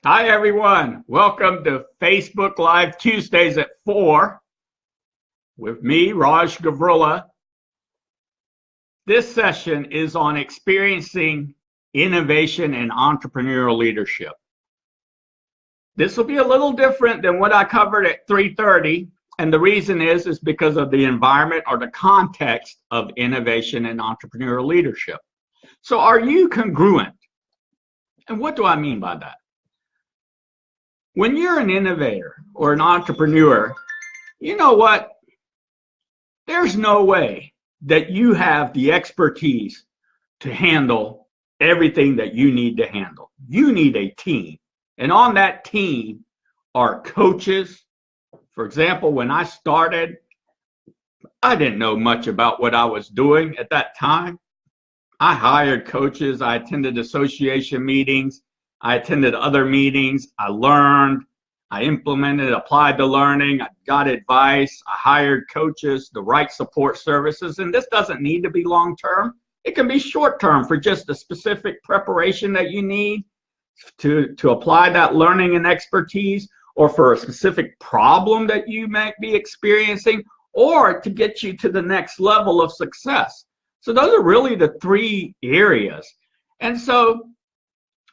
Hi, everyone. Welcome to Facebook Live Tuesdays at 4 with me, Raj Gavrila. This session is on experiencing innovation and entrepreneurial leadership. This will be a little different than what I covered at 3:30, and the reason is because of the environment or the context of innovation and entrepreneurial leadership. So are you congruent? And what do I mean by that? When you're an innovator or an entrepreneur, you know what? There's no way that you have the expertise to handle everything that you need to handle. You need a team. And on that team are coaches. For example, when I started, I didn't know much about what I was doing at that time. I hired coaches. I attended association meetings. I attended other meetings. I learned, I implemented, applied the learning. I got advice. I hired coaches, the right support services. And this doesn't need to be long-term. It can be short-term for just a specific preparation that you need to apply that learning and expertise, or for a specific problem that you might be experiencing, or to get you to the next level of success. So those are really the three areas. And so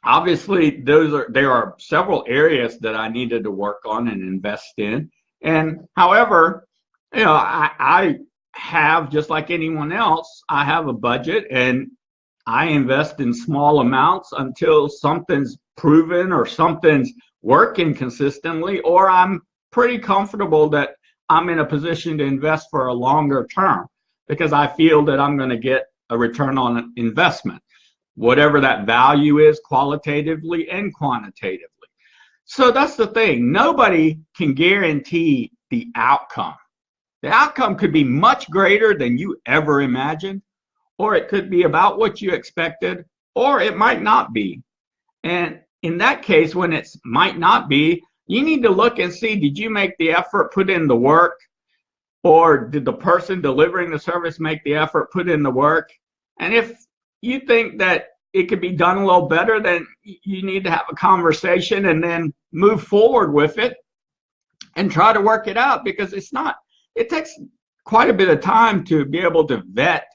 obviously, there are several areas that I needed to work on and invest in. And however, I have, just like anyone else, I have a budget and I invest in small amounts until something's proven or something's working consistently, or I'm pretty comfortable that I'm in a position to invest for a longer term because I feel that I'm going to get a return on investment, whatever that value is, qualitatively and quantitatively. So that's the thing. Nobody can guarantee the outcome. The outcome could be much greater than you ever imagined, or it could be about what you expected, or it might not be. And in that case, when it might not be, you need to look and see, did you make the effort, put in the work, or did the person delivering the service make the effort, put in the work? And if you think that it could be done a little better, then you need to have a conversation and then move forward with it and try to work it out, because it takes quite a bit of time to be able to vet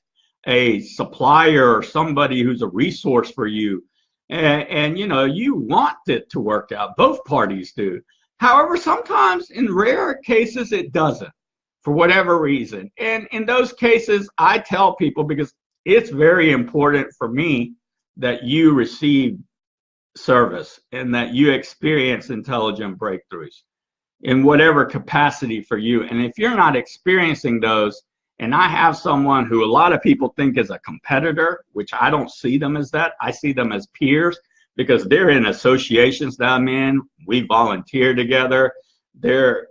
a supplier or somebody who's a resource for you. And you want it to work out. Both parties do. However, sometimes in rare cases, it doesn't, for whatever reason. And in those cases, I tell people, because it's very important for me that you receive service and that you experience intelligent breakthroughs in whatever capacity for you. And if you're not experiencing those, and I have someone who a lot of people think is a competitor, which I don't see them as that. I see them as peers, because they're in associations that I'm in. We volunteer together. They're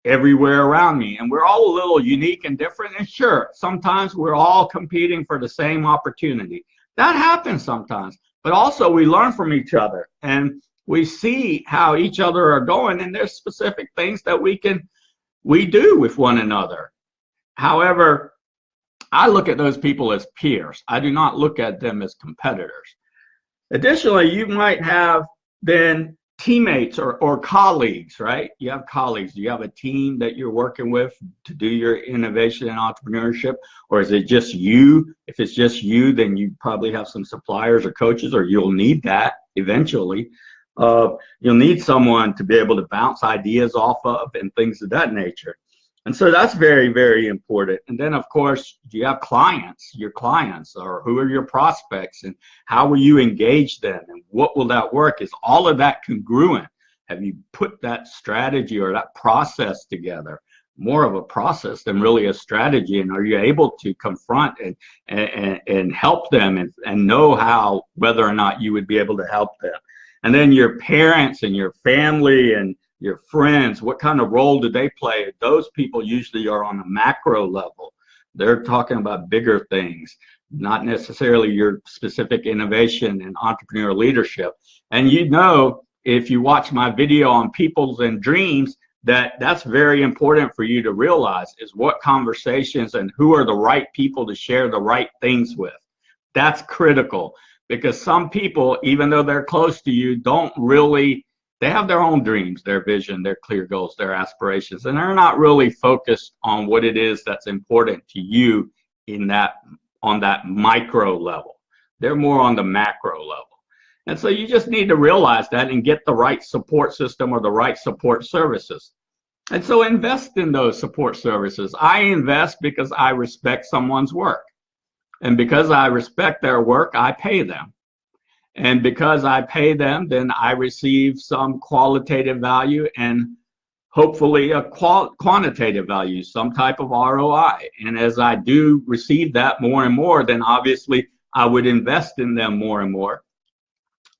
everywhere around me, and we're all a little unique and different. And sure, sometimes we're all competing for the same opportunity. That happens sometimes, but also we learn from each other and we see how each other are going, and there's specific things that we do with one another. However, I look at those people as peers. I do not look at them as competitors. Additionally, you might have then teammates or colleagues, right? You have colleagues. Do you have a team that you're working with to do your innovation and entrepreneurship? Or is it just you? If it's just you, then you probably have some suppliers or coaches, or you'll need that eventually. You'll need someone to be able to bounce ideas off of and things of that nature. And so that's very, very important. And then, of course, do you have clients? Your clients, or who are your prospects, and how will you engage them, and what will that work? Is all of that congruent? Have you put that strategy or that process together? More of a process than really a strategy. And are you able to confront and help them and know how, whether or not you would be able to help them? And then your parents and your family and your friends, what kind of role do they play? Those people usually are on a macro level. They're talking about bigger things, not necessarily your specific innovation and entrepreneurial leadership. And if you watch my video on peoples and dreams, that's very important for you to realize, is what conversations and who are the right people to share the right things with. That's critical, because some people, even though they're close to you, don't really they have their own dreams, their vision, their clear goals, their aspirations, and they're not really focused on what it is that's important to you on that micro level. They're more on the macro level. And so you just need to realize that and get the right support system or the right support services. And so invest in those support services. I invest because I respect someone's work. And because I respect their work, I pay them. And because I pay them, then I receive some qualitative value and hopefully a quantitative value, some type of ROI. And as I do receive that more and more, then obviously I would invest in them more and more.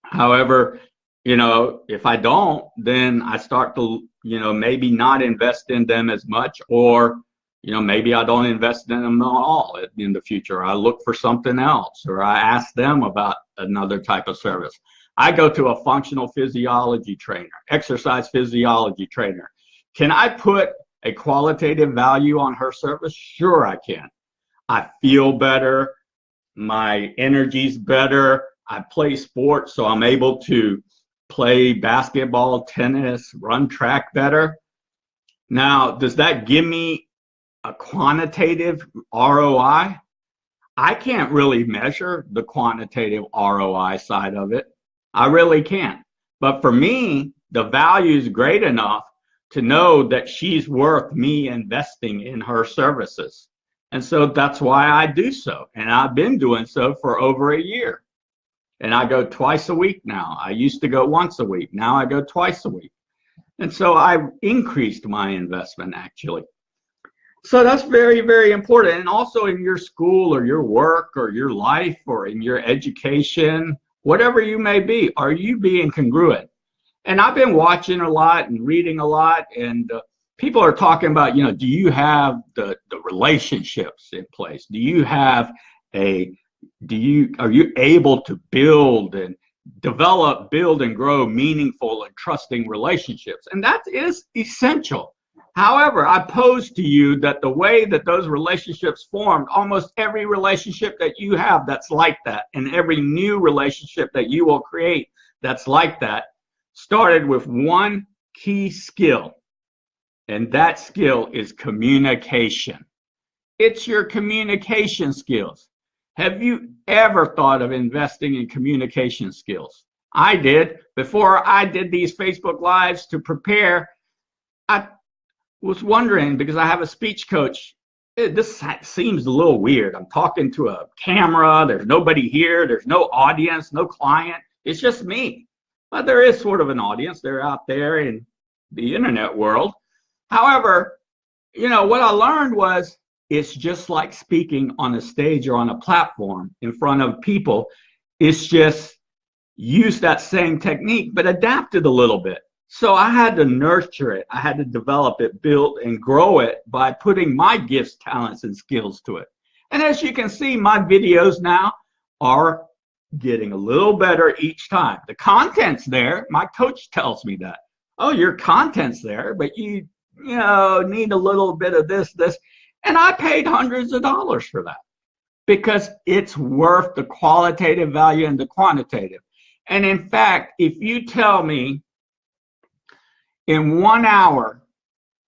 However, if I don't, then I start to, maybe not invest in them as much, or, maybe I don't invest in them at all in the future. I look for something else, or I ask them about another type of service. I go to a functional physiology trainer, exercise physiology trainer. Can I put a qualitative value on her service? Sure, I can. I feel better. My energy's better. I play sports, so I'm able to play basketball, tennis, run track better. Now, does that give me a quantitative ROI? I can't really measure the quantitative ROI side of it. I really can't. But for me, the value is great enough to know that she's worth me investing in her services. And so that's why I do so. And I've been doing so for over a year. And I go twice a week now. I used to go once a week. Now I go twice a week. And so I increased my investment, actually. So that's very, very important. And also in your school or your work or your life or in your education, whatever you may be, are you being congruent? And I've been watching a lot and reading a lot, and people are talking about, do you have the relationships in place? Are you able to build and develop, build and grow meaningful and trusting relationships? And that is essential. However, I pose to you that the way that those relationships formed, almost every relationship that you have that's like that, and every new relationship that you will create that's like that, started with one key skill. And that skill is communication. It's your communication skills. Have you ever thought of investing in communication skills? I did. Before I did these Facebook Lives to prepare, I was wondering, because I have a speech coach, this seems a little weird. I'm talking to a camera. There's nobody here. There's no audience, no client. It's just me. But there is sort of an audience. They're out there in the internet world. However, what I learned was, it's just like speaking on a stage or on a platform in front of people. It's just use that same technique, but adapt it a little bit. So I had to nurture it. I had to develop it, build and grow it by putting my gifts, talents, and skills to it. And as you can see, my videos now are getting a little better each time. The content's there. My coach tells me that. Oh, your content's there, but you need a little bit of this. And I paid hundreds of dollars for that because it's worth the qualitative value and the quantitative. And in fact, if you tell me in 1 hour,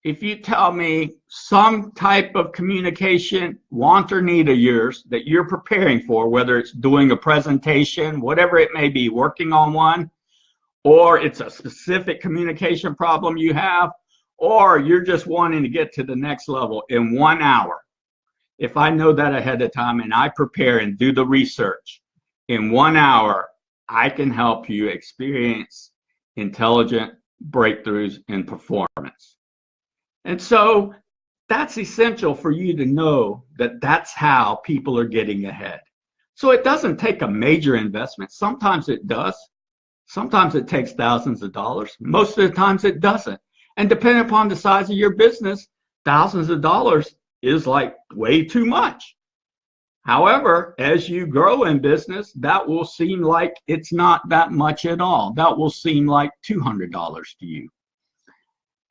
if you tell me some type of communication want or need of yours that you're preparing for, whether it's doing a presentation, whatever it may be, working on one, or it's a specific communication problem you have, or you're just wanting to get to the next level in 1 hour. If I know that ahead of time and I prepare and do the research, in 1 hour, I can help you experience intelligent breakthroughs in performance. And so that's essential for you to know that that's how people are getting ahead. So it doesn't take a major investment. Sometimes it does. Sometimes it takes thousands of dollars. Most of the times it doesn't. And depending upon the size of your business, thousands of dollars is like way too much. However, as you grow in business, that will seem like it's not that much at all. That will seem like $200 to you.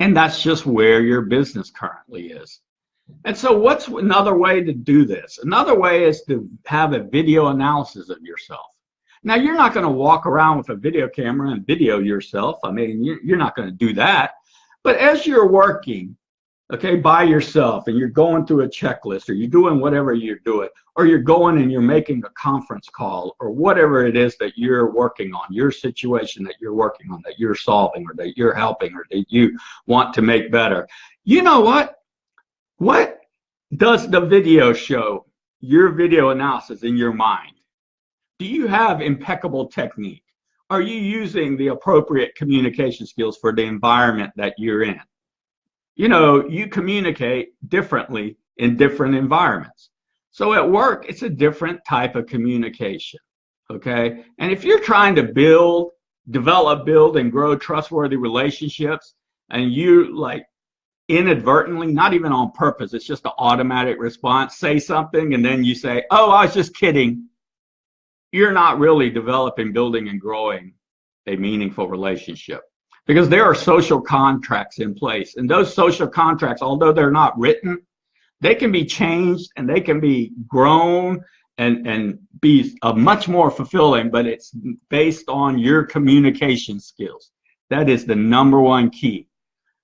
And that's just where your business currently is. And so what's another way to do this? Another way is to have a video analysis of yourself. Now, you're not going to walk around with a video camera and video yourself. I mean, you're not going to do that. But as you're working, okay, by yourself, and you're going through a checklist, or you're doing whatever you're doing, or you're going and you're making a conference call, or whatever it is that you're working on, your situation that you're working on, that you're solving, or that you're helping, or that you want to make better. You know what? What does the video show, your video analysis in your mind? Do you have impeccable technique? Are you using the appropriate communication skills for the environment that you're in? You know, you communicate differently in different environments. So at work, it's a different type of communication, okay? And if you're trying to build, and grow trustworthy relationships, and you like inadvertently, not even on purpose, it's just an automatic response, say something, and then you say, oh, I was just kidding. You're not really developing, building, and growing a meaningful relationship, because there are social contracts in place. And those social contracts, although they're not written, they can be changed and they can be grown and be much more fulfilling, but it's based on your communication skills. That is the #1 key.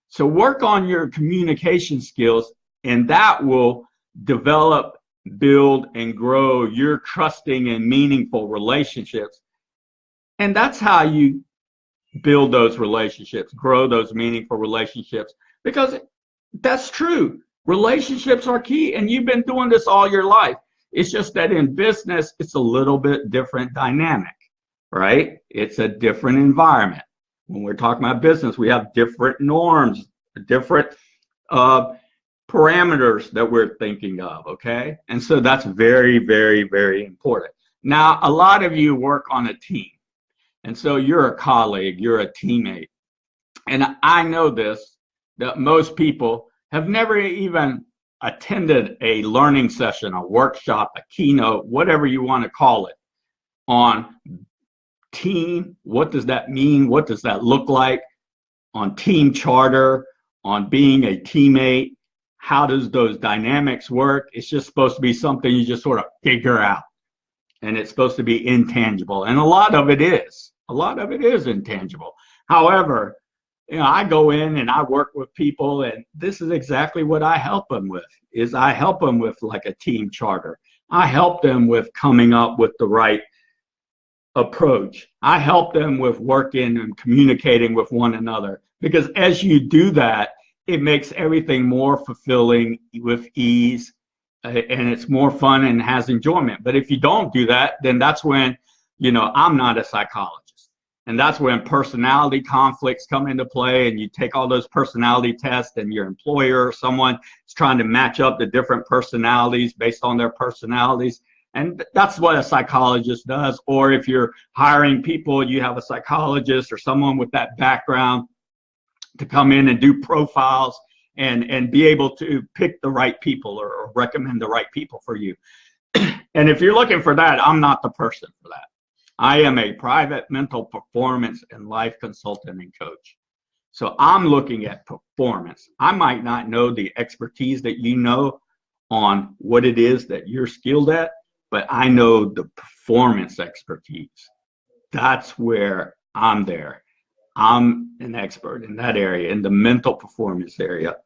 So work on your communication skills, and that will develop, build, and grow your trusting and meaningful relationships. And that's how you build those relationships, grow those meaningful relationships, because that's true. Relationships are key, and you've been doing this all your life. It's just that in business, it's a little bit different dynamic, right? It's a different environment. When we're talking about business, we have different norms, different parameters that we're thinking of, okay? And so that's very, very, very important. Now, a lot of you work on a team. And so you're a colleague, you're a teammate. And I know this, that most people have never even attended a learning session, a workshop, a keynote, whatever you want to call it, on team. What does that mean? What does that look like? On team charter, on being a teammate. How does those dynamics work? It's just supposed to be something you just sort of figure out. And it's supposed to be intangible. And a lot of it is. A lot of it is intangible. However, you know, I go in and I work with people, and this is exactly what I help them with, is I help them with like a team charter. I help them with coming up with the right approach. I help them with working and communicating with one another, because as you do that, it makes everything more fulfilling, with ease, and it's more fun and has enjoyment. But if you don't do that, then that's when, you know, I'm not a psychologist. And that's when personality conflicts come into play, and you take all those personality tests, and your employer or someone is trying to match up the different personalities based on their personalities. And that's what a psychologist does. Or if you're hiring people, you have a psychologist or someone with that background to come in and do profiles and be able to pick the right people, or recommend the right people for you. And if you're looking for that, I'm not the person for that. I am a private mental performance and life consultant and coach. So I'm looking at performance. I might not know the expertise that you know on what it is that you're skilled at, but I know the performance expertise. That's where I'm there. I'm an expert in that area, in the mental performance area,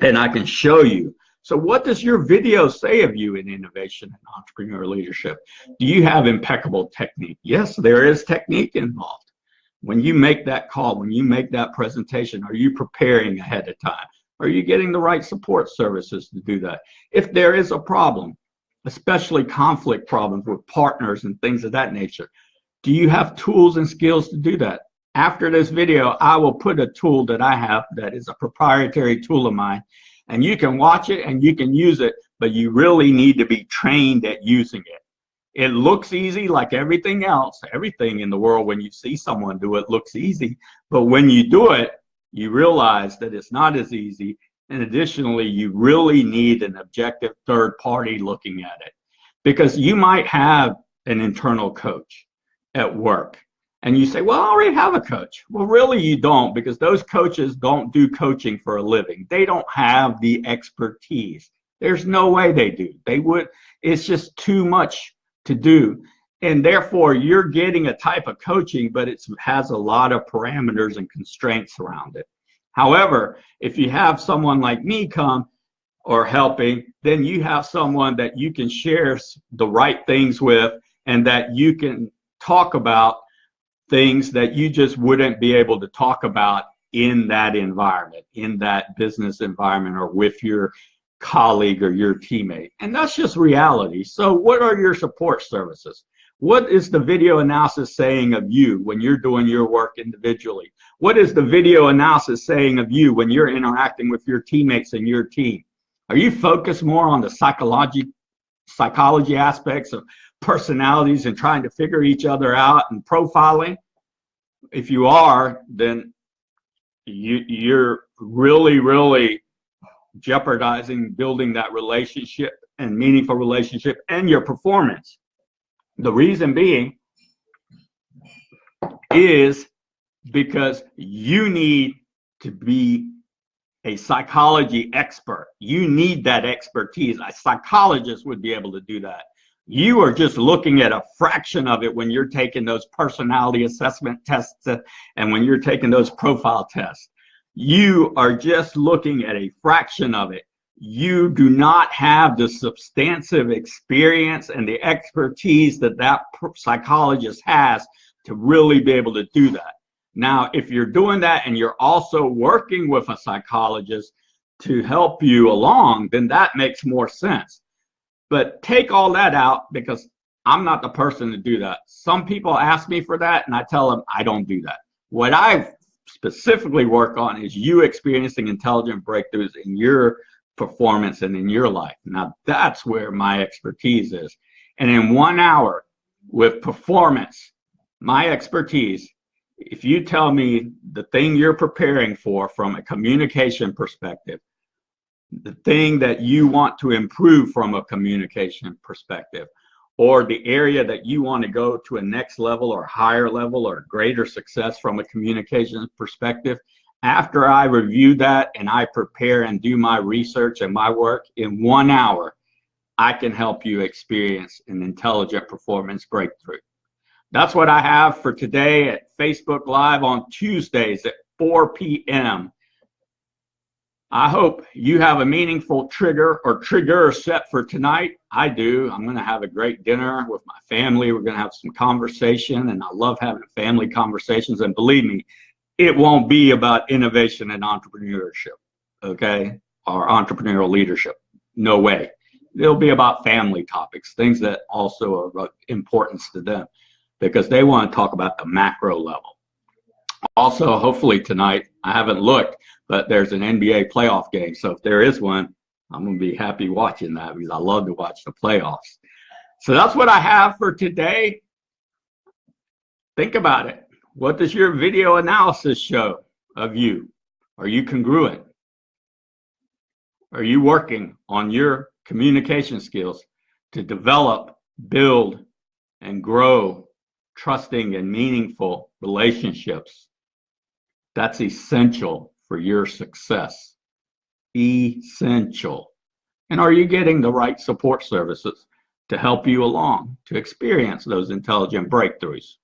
and I can show you. So what does your video say of you in innovation and entrepreneurial leadership? Do you have impeccable technique? Yes, there is technique involved. When you make that call, when you make that presentation, are you preparing ahead of time? Are you getting the right support services to do that? If there is a problem, especially conflict problems with partners and things of that nature, do you have tools and skills to do that? After this video, I will put a tool that I have that is a proprietary tool of mine, and you can watch it and you can use it, but you really need to be trained at using it. It looks easy like everything else. Everything in the world, when you see someone do it, looks easy. But when you do it, you realize that it's not as easy. And additionally, you really need an objective third party looking at it. Because you might have an internal coach at work, and you say, well, I already have a coach. Well, really you don't, because those coaches don't do coaching for a living. They don't have the expertise. There's no way they do. They would, it's just too much to do. And therefore, you're getting a type of coaching, but it has a lot of parameters and constraints around it. However, if you have someone like me come or helping, then you have someone that you can share the right things with, and that you can talk about things that you just wouldn't be able to talk about in that environment, in that business environment, or with your colleague or your teammate. And that's just reality. So what are your support services? What is the video analysis saying of you when you're doing your work individually? What is the video analysis saying of you when you're interacting with your teammates and your team? Are you focused more on the psychology aspects of personalities and trying to figure each other out and profiling? If you are, then you're really jeopardizing building that relationship and meaningful relationship and your performance. The reason being is because you need to be a psychology expert. You need that expertise. A psychologist would be able to do that. You are just looking at a fraction of it when you're taking those personality assessment tests and when you're taking those profile tests. You are just looking at a fraction of it. You do not have the substantive experience and the expertise that that psychologist has to really be able to do that. Now, if you're doing that and you're also working with a psychologist to help you along, then that makes more sense. But take all that out, because I'm not the person to do that. Some people ask me for that, and I tell them I don't do that. What I specifically work on is you experiencing intelligent breakthroughs in your performance and in your life. Now, that's where my expertise is. And in 1 hour with performance, my expertise, if you tell me the thing you're preparing for from a communication perspective, the thing that you want to improve from a communication perspective, or the area that you want to go to a next level or higher level or greater success from a communication perspective, after I review that and I prepare and do my research and my work, in 1 hour, I can help you experience an intelligent performance breakthrough. That's what I have for today at Facebook Live on Tuesdays at 4 p.m. I hope you have a meaningful trigger or triggers set for tonight. I do. I'm going to have a great dinner with my family. We're going to have some conversation, and I love having family conversations. And believe me, it won't be about innovation and entrepreneurship, okay, or entrepreneurial leadership. No way. It'll be about family topics, things that also are of importance to them, because they want to talk about the macro level. Also, hopefully tonight, I haven't looked, but there's an NBA playoff game. So if there is one, I'm going to be happy watching that, because I love to watch the playoffs. So that's what I have for today. Think about it. What does your video analysis show of you? Are you congruent? Are you working on your communication skills to develop, build, and grow trusting and meaningful relationships? That's essential for your success. Essential. And are you getting the right support services to help you along to experience those intelligent breakthroughs?